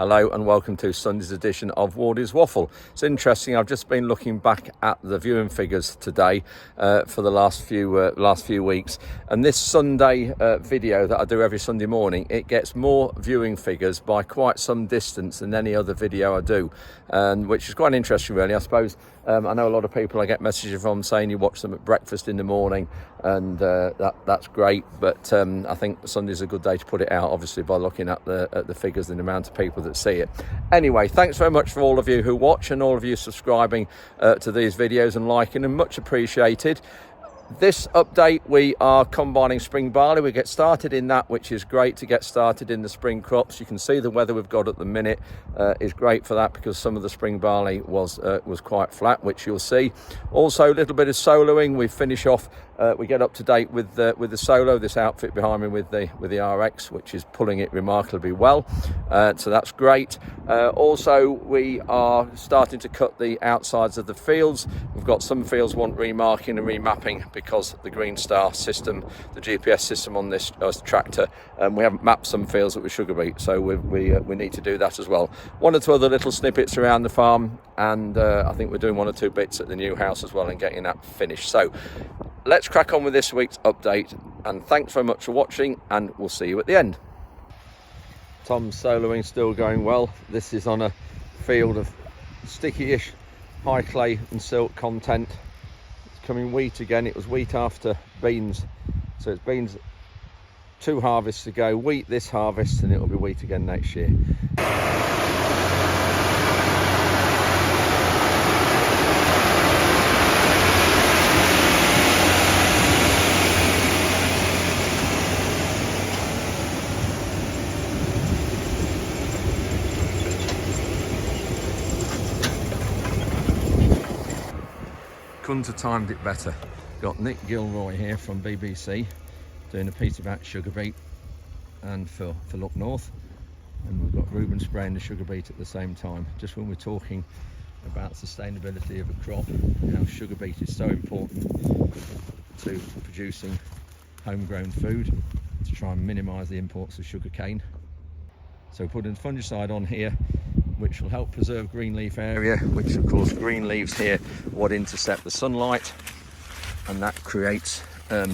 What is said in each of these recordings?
Hello and welcome to Sunday's edition of Wardy's Waffle. It's interesting, I've just been looking back at the viewing figures today for the last few weeks, and this Sunday video that I do every Sunday morning, it gets more viewing figures by quite some distance than any other video I do, which is quite interesting really. I suppose I know a lot of people I get messages from saying you watch them at breakfast in the morning, and that's great, but I think Sunday's a good day to put it out, obviously by looking at the figures and the amount of people that see it. Anyway, thanks very much for all of you who watch and all of you subscribing to these videos and liking them, much appreciated. This update, we are combining spring barley. We get started in that, which is great to get started in the spring crops. You can see the weather we've got at the minute is great for that, because some of the spring barley was quite flat, which you'll see. Also a little bit of soloing. We finish off, we get up to date with the solo, this outfit behind me with the RX, which is pulling it remarkably well, so that's great. Also, we are starting to cut the outsides of the fields. We've got some fields want remarking and remapping because the Green Star system, the GPS system on this tractor, we haven't mapped some fields that with sugar beet, so we need to do that as well. One or two other little snippets around the farm, and I think we're doing one or two bits at the new house as well and getting that finished. So let's crack on with this week's update, and thanks very much for watching, and we'll see you at the end. Tom's soloing still going well. This is on a field of sticky-ish high clay and silt content. It's coming wheat again. It was wheat after beans, so it's beans 2 harvests ago, wheat this harvest, and it'll be wheat again next year. Couldn't have timed it better. Got Nick Gilroy here from BBC doing a piece about sugar beet and for Look North, and we've got Ruben spraying the sugar beet at the same time, just when we're talking about sustainability of a crop, how sugar beet is so important to producing homegrown food, to try and minimise the imports of sugar cane. So putting fungicide on here, which will help preserve green leaf area, which of course green leaves here what intercept the sunlight, and that creates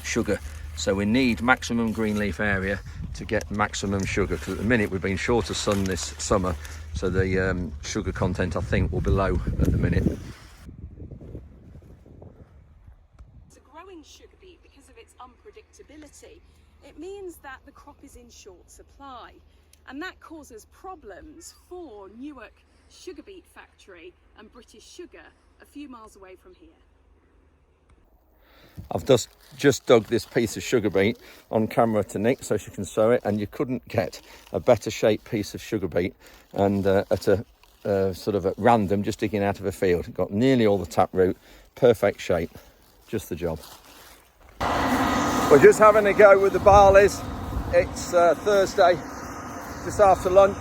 sugar. So we need maximum green leaf area to get maximum sugar, because at the minute we've been short of sun this summer, so the sugar content I think will be low at the minute. To growing sugar beet, because of its unpredictability, it means that the crop is in short supply. And that causes problems for Newark Sugar Beet Factory and British Sugar a few miles away from here. I've just dug this piece of sugar beet on camera to Nick so she can sew it, and you couldn't get a better shaped piece of sugar beet, and at a sort of at random, just digging out of a field. Got nearly all the taproot, perfect shape, just the job. We're just having a go with the barleys. It's Thursday, just after lunch.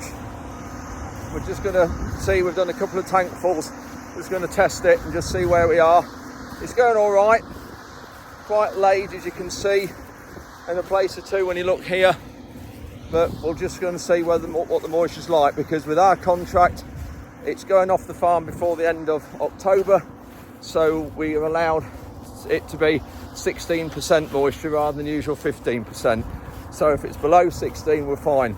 We're just going to see, we've done a couple of tankfuls, just going to test it and just see where we are. It's going all right, quite laid as you can see, and a place or two when you look here, but we're just going to see what the moisture's like, because with our contract it's going off the farm before the end of October, so we are allowed it to be 16% moisture rather than usual 15%. So if it's below 16 we're fine.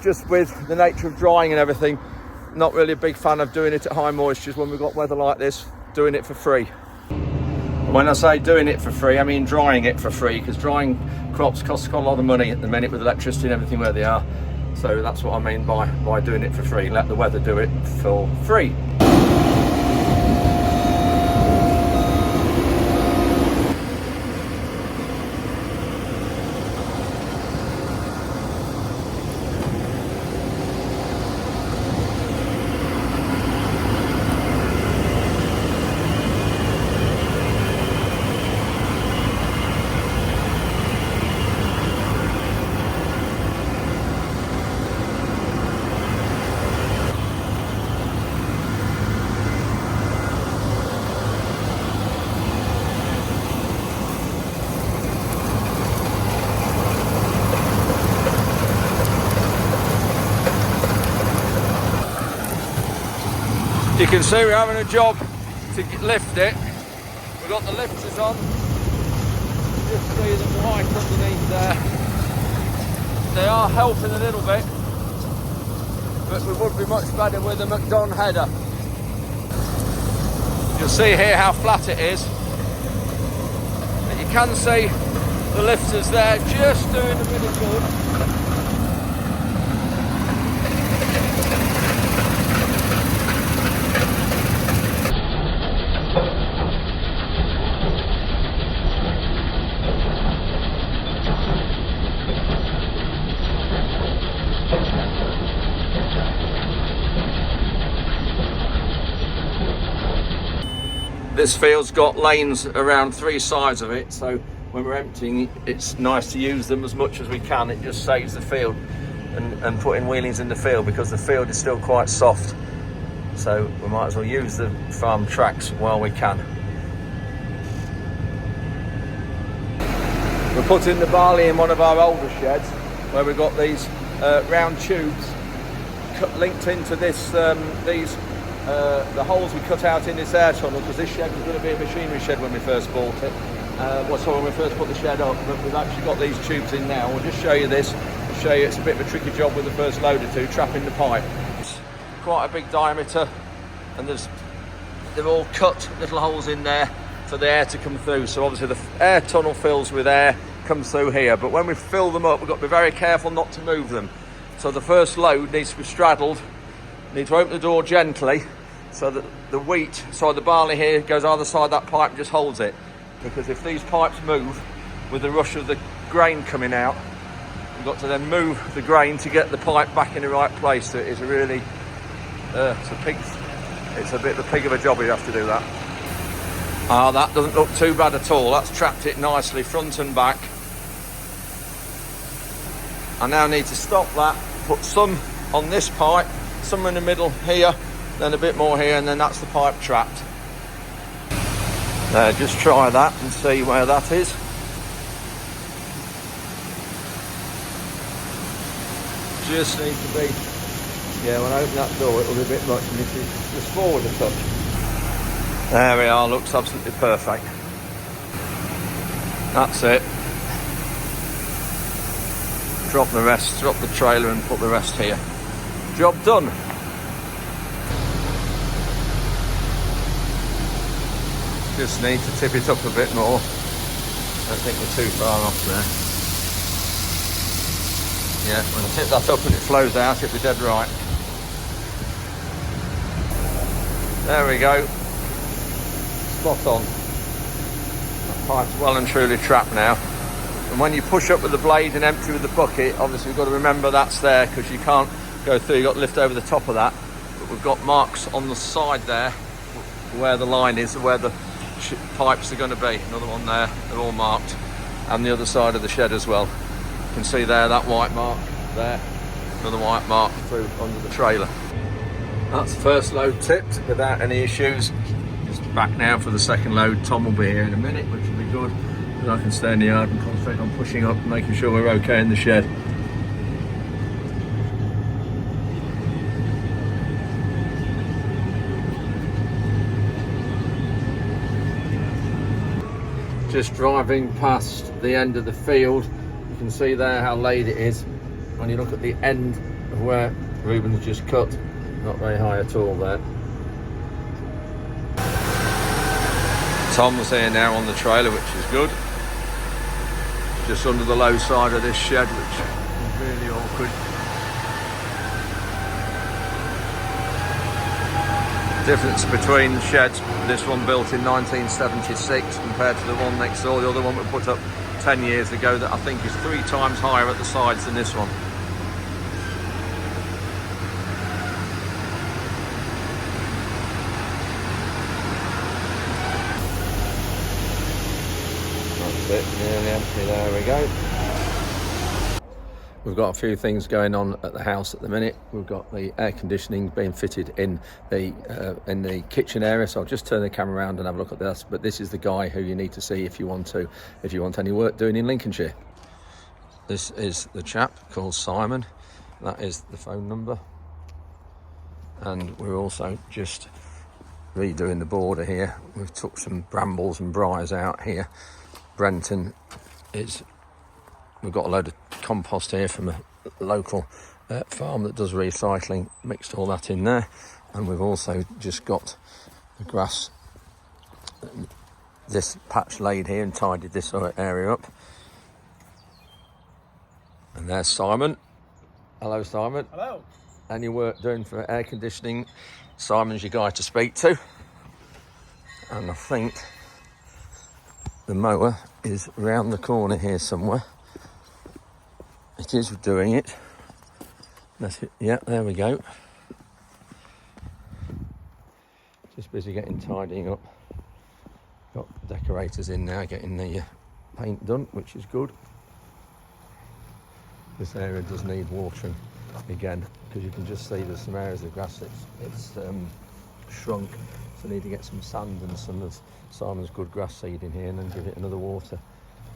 Just with the nature of drying and everything, not really a big fan of doing it at high moistures when we've got weather like this, doing it for free. When I say doing it for free, I mean drying it for free, because drying crops costs quite a lot of money at the minute with electricity and everything where they are. So that's what I mean by doing it for free. Let the weather do it for free. You can see we're having a job to lift it. We've got the lifters on. Just see them white underneath there. They are helping a little bit, but we would be much better with a McDon header. You'll see here how flat it is. But you can see the lifters there just doing a bit of good. This field's got lanes around 3 sides of it, so when we're emptying, it's nice to use them as much as we can. It just saves the field and putting wheelies in the field, because the field is still quite soft. So we might as well use the farm tracks while we can. We're putting the barley in one of our older sheds, where we've got these round tubes linked into this, the holes we cut out in this air tunnel, because this shed was going to be a machinery shed when we first bought it. When we first put the shed up, but we've actually got these tubes in now. We'll just show you this. I'll show you it's a bit of a tricky job with the first load or two, trapping the pipe. It's quite a big diameter, and they've all cut little holes in there for the air to come through. So obviously the air tunnel fills with air, comes through here, but when we fill them up, we've got to be very careful not to move them. So the first load needs to be straddled, need to open the door gently, so that the barley here goes either side of that pipe and just holds it. Because if these pipes move with the rush of the grain coming out, we've got to then move the grain to get the pipe back in the right place. So it is really, it's a bit of a pig of a job. You have to do that. That doesn't look too bad at all. That's trapped it nicely front and back. I now need to stop that, put some on this pipe, some in the middle here, then a bit more here, and then that's the pipe trapped. Just try that and see where that is. Just need to be, when I open that door it'll be a bit much, and if it's just forward a touch. There we are, looks absolutely perfect. That's it. Drop the rest, drop the trailer and put the rest here. Job done. Just need to tip it up a bit more. I think we're too far off there. Yeah, when I tip that up and it flows out, it'll be dead right. There we go. Spot on. That pipe's well and truly trapped now. And when you push up with the blade and empty with the bucket, obviously we've got to remember that's there, because you can't go through, you've got to lift over the top of that. But we've got marks on the side there where the line is, where the pipes are going to be. Another one there, they're all marked, and the other side of the shed as well. You can see there that white mark there, another white mark through under the trailer. That's the first load tipped without any issues. Just back now for the second load. Tom will be here in a minute, which will be good, and I can stay in the yard and concentrate on pushing up and making sure we're okay in the shed. Just driving past the end of the field, you can see there how laid it is. When you look at the end of where Ruben's just cut, not very high at all there. Tom's here now on the trailer, which is good. Just under the low side of this shed, which is really awkward. Difference between sheds, this one built in 1976 compared to the one next door, the other one we put up 10 years ago, that I think is 3 times higher at the sides than this one. That's it, nearly empty, there we go. We've got a few things going on at the house at the minute. We've got the air conditioning being fitted in the kitchen area. So I'll just turn the camera around and have a look at this. But this is the guy who you need to see if you want any work doing in Lincolnshire. This is the chap called Simon. That is the phone number. And we're also just redoing the border here. We've took some brambles and briars out here. Brenton we've got a load of compost here from a local farm that does recycling, mixed all that in there. And we've also just got the grass, this patch laid here, and tidied this area up. And there's Simon. Hello, Simon. Hello. Any work doing for air conditioning? Simon's your guy to speak to. And I think the mower is round the corner here somewhere. It is doing it. That's it. Yeah, there we go. Just busy getting tidying up. Got decorators in now getting the paint done, which is good. This area does need watering again, because you can just see there's some areas of grass it's shrunk, so I need to get some sand and some of Simon's good grass seed in here and then give it another water.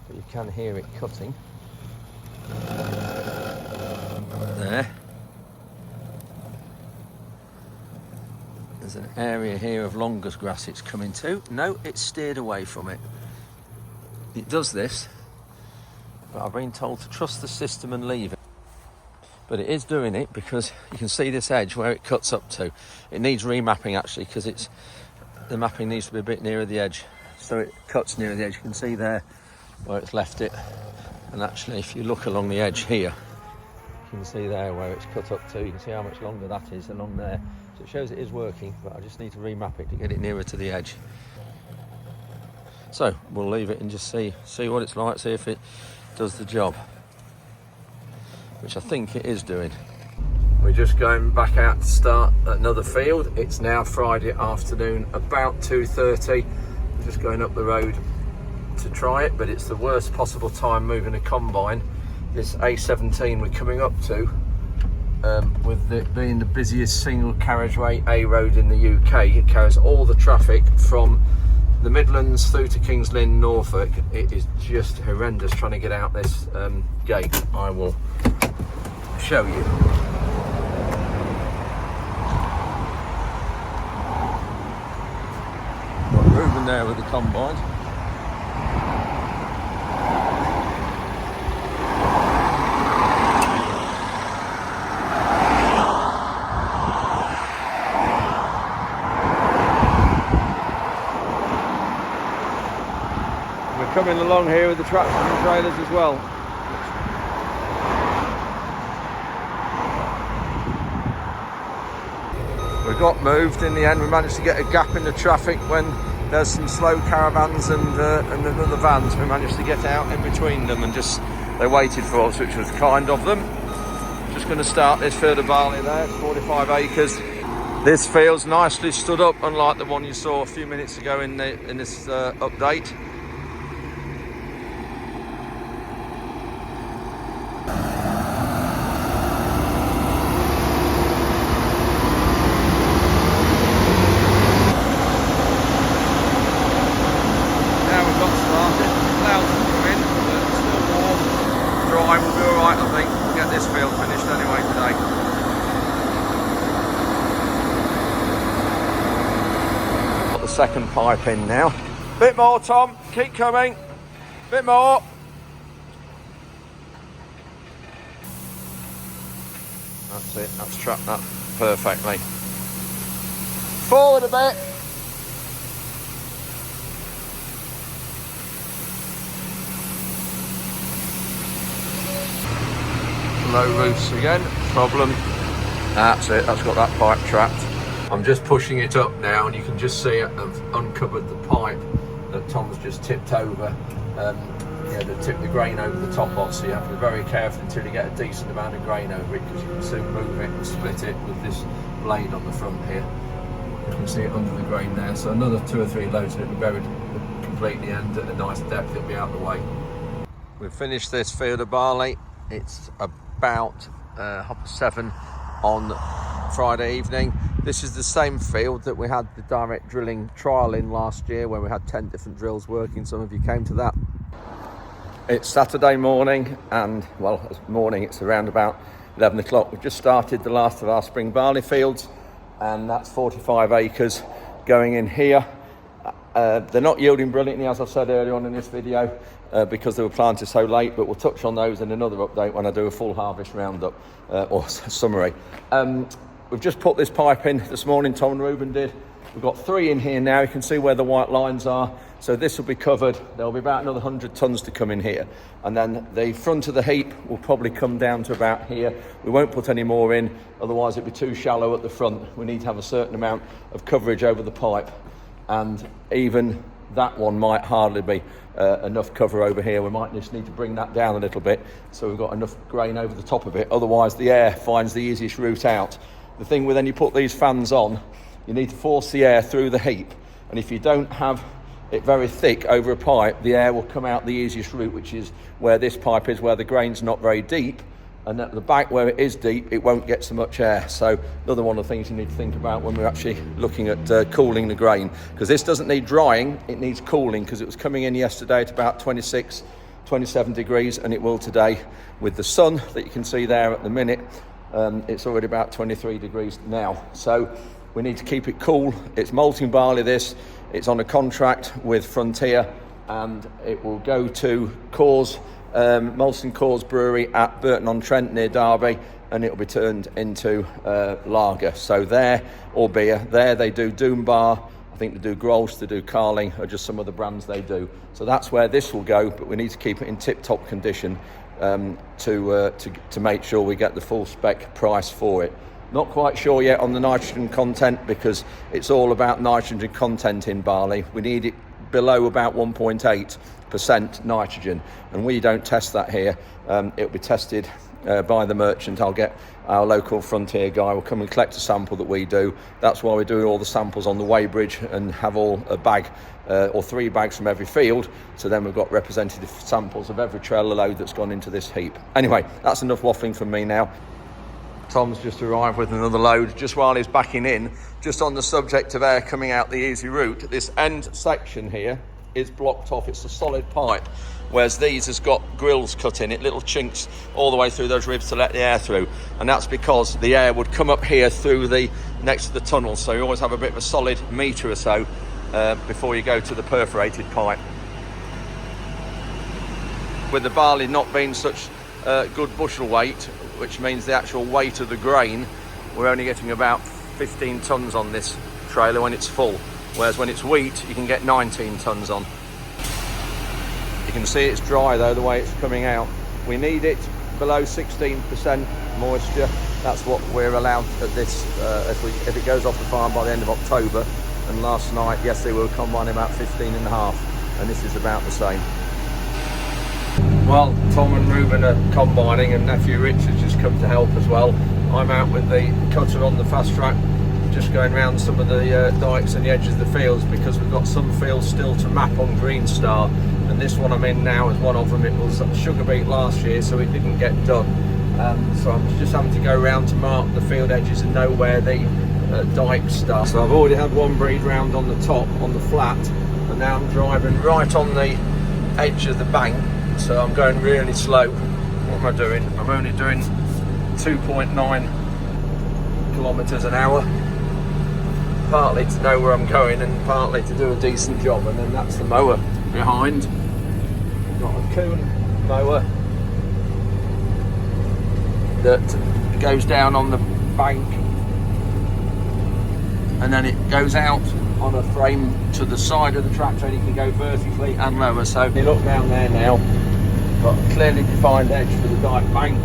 But you can hear it cutting there. There's an area here of longus grass it's coming to. No, it's steered away from it. It does this, but I've been told to trust the system and leave it. But it is doing it because you can see this edge where it cuts up to. It needs remapping actually, because the mapping needs to be a bit nearer the edge. So it cuts near the edge. You can see there where it's left it. And actually, if you look along the edge here, you can see there where it's cut up to. You can see how much longer that is along there. So it shows it is working, but I just need to remap it to get it nearer to the edge. So we'll leave it and just see what it's like, see if it does the job, which I think it is doing. We're just going back out to start another field. It's now Friday afternoon, about 2:30. We're just going up the road to try it, but it's the worst possible time moving a combine. This A17 we're coming up to, with it being the busiest single carriageway A road in the UK. It carries all the traffic from the Midlands through to Kings Lynn, Norfolk. It is just horrendous trying to get out this gate. I will show you. Got Ruben there with the combine. We're coming along here with the tractors and trailers as well. We got moved in the end. We managed to get a gap in the traffic when there's some slow caravans and other vans. We managed to get out in between them and they waited for us, which was kind of them. Just going to start this field of barley there. It's 45 acres. This field's nicely stood up, unlike the one you saw a few minutes ago in this update. Second pipe in now. Bit more, Tom. Keep coming. Bit more. That's it. That's trapped that perfectly. Forward a bit. Low roofs again. Problem. That's it. That's got that pipe trapped. I'm just pushing it up now, and you can just see I've uncovered the pipe that Tom's just tipped over. They tip the grain over the top of, so you have to be very careful until you get a decent amount of grain over it, because you can soon move it and split it with this blade on the front here. You can see it under the grain there, so another 2 or 3 loads and it'll be buried completely, and at a nice depth it'll be out of the way. We've finished this field of barley. It's about 7:30 on Friday evening. This is the same field that we had the direct drilling trial in last year, where we had 10 different drills working. Some of you came to that. It's Saturday morning, and well, it's morning, it's around about 11 o'clock. We've just started the last of our spring barley fields, and that's 45 acres going in here. They're not yielding brilliantly, as I said earlier on in this video, because they were planted so late, but we'll touch on those in another update when I do a full harvest roundup or summary. We've just put this pipe in this morning, Tom and Ruben did. We've got 3 in here now. You can see where the white lines are. So this will be covered. There'll be about another 100 tonnes to come in here. And then the front of the heap will probably come down to about here. We won't put any more in, otherwise it'd be too shallow at the front. We need to have a certain amount of coverage over the pipe. And even that one might hardly be enough cover over here. We might just need to bring that down a little bit so we've got enough grain over the top of it. Otherwise the air finds the easiest route out. The thing with then you put these fans on, you need to force the air through the heap, and if you don't have it very thick over a pipe, the air will come out the easiest route, which is where this pipe is, where the grain's not very deep, and at the back where it is deep, it won't get so much air. So another one of the things you need to think about when we're actually looking at cooling the grain, because this doesn't need drying, it needs cooling, because it was coming in yesterday at about 26, 27 degrees, and it will today with the sun that you can see there at the minute. It's already about 23 degrees now. So we need to keep it cool. It's malting barley this. It's on a contract with Frontier, and it will go to Molson Coors Brewery at Burton-on-Trent near Derby, and it will be turned into lager. So there, or beer, there they do Doom Bar, I think they do Grolsch, they do Carling, or just some of the brands they do. So that's where this will go, but we need to keep it in tip-top condition to make sure we get the full spec price for it. Not quite sure yet on the nitrogen content, because it's all about nitrogen content in barley. We need it below about 1.8% nitrogen, and we don't test that here. It'll be tested by the merchant. I'll get our local Frontier guy will come and collect a sample that we do. That's why we're doing all the samples on the weighbridge and have all a bag or 3 bags from every field. So then we've got representative samples of every trailer load that's gone into this heap. Anyway, that's enough waffling from me now. Tom's just arrived with another load. Just while he's backing in, just on the subject of air coming out the easy route, this end section here is blocked off. It's a solid pipe, whereas these has got grills cut in it, little chinks all the way through those ribs to let the air through, and that's because the air would come up here through the next to the tunnel. So you always have a bit of a solid metre or so before you go to the perforated pipe. With the barley not being such good bushel weight, which means the actual weight of the grain, we're only getting about 15 tonnes on this trailer when it's full, whereas when it's wheat you can get 19 tonnes on. You can see it's dry though, the way it's coming out. We need it below 16% moisture. That's what we're allowed at this if it goes off the farm by the end of October. And last night, yes, they will combine about 15.5, and this is about the same. Well, Tom and Ruben are combining, and nephew Rich has just come to help as well. I'm out with the cutter on the fast track, just going around some of the dikes and the edges of the fields, because we've got some fields still to map on Green Star, and this one I'm in now is one of them. It was sugar beet last year, so it didn't get done. So I'm just having to go around to mark the field edges and know where the dikes start. So I've already had one breed round on the top, on the flat, and now I'm driving right on the edge of the bank. So I'm going really slow. What am I doing? I'm only doing 2.9 kilometres an hour. Partly to know where I'm going and partly to do a decent job. And then that's the mower behind. Got a Kuhn mower that goes down on the bank, and then it goes out on a frame to the side of the tractor, and you can go vertically and lower. So you look down there now, got a clearly defined edge for the dike bank,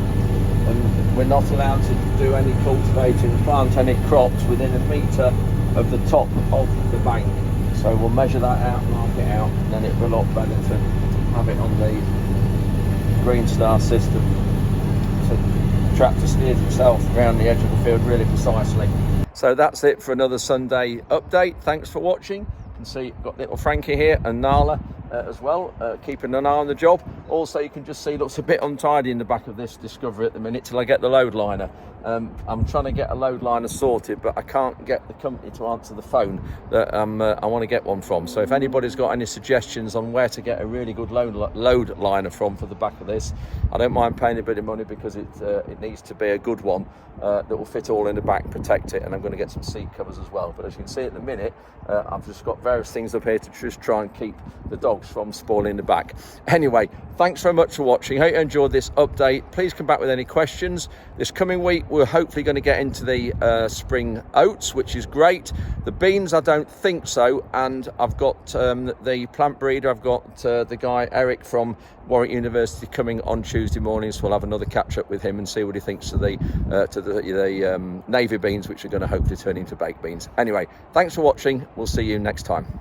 and we're not allowed to do any cultivating, plant any crops within a metre of the top of the bank. So we'll measure that out, mark it out, and then it'll be a lot better to have it on the Green Star system. So the tractor steers itself around the edge of the field really precisely. So that's it for another Sunday update. Thanks for watching. You can see I've got little Frankie here and Nala, as well, keeping an eye on the job. Also, you can just see, looks a bit untidy in the back of this Discovery at the minute till I get the load liner. I'm trying to get a load liner sorted, but I can't get the company to answer the phone that I want to get one from. So if anybody's got any suggestions on where to get a really good load liner from for the back of this, I don't mind paying a bit of money, because it needs to be a good one that will fit all in the back, protect it, and I'm going to get some seat covers as well. But as you can see at the minute, I've just got various things up here to just try and keep the dogs from spoiling the back. Anyway, thanks very much for watching. Hope you enjoyed this update. Please come back with any questions. This coming week we're hopefully going to get into the spring oats, which is great. The beans I don't think so, and I've got the plant breeder. I've got the guy Eric from Warwick University coming on Tuesday morning, so we'll have another catch up with him and see what he thinks of the navy beans, which are going to hopefully turn into baked beans. Anyway, thanks for watching. We'll see you next time.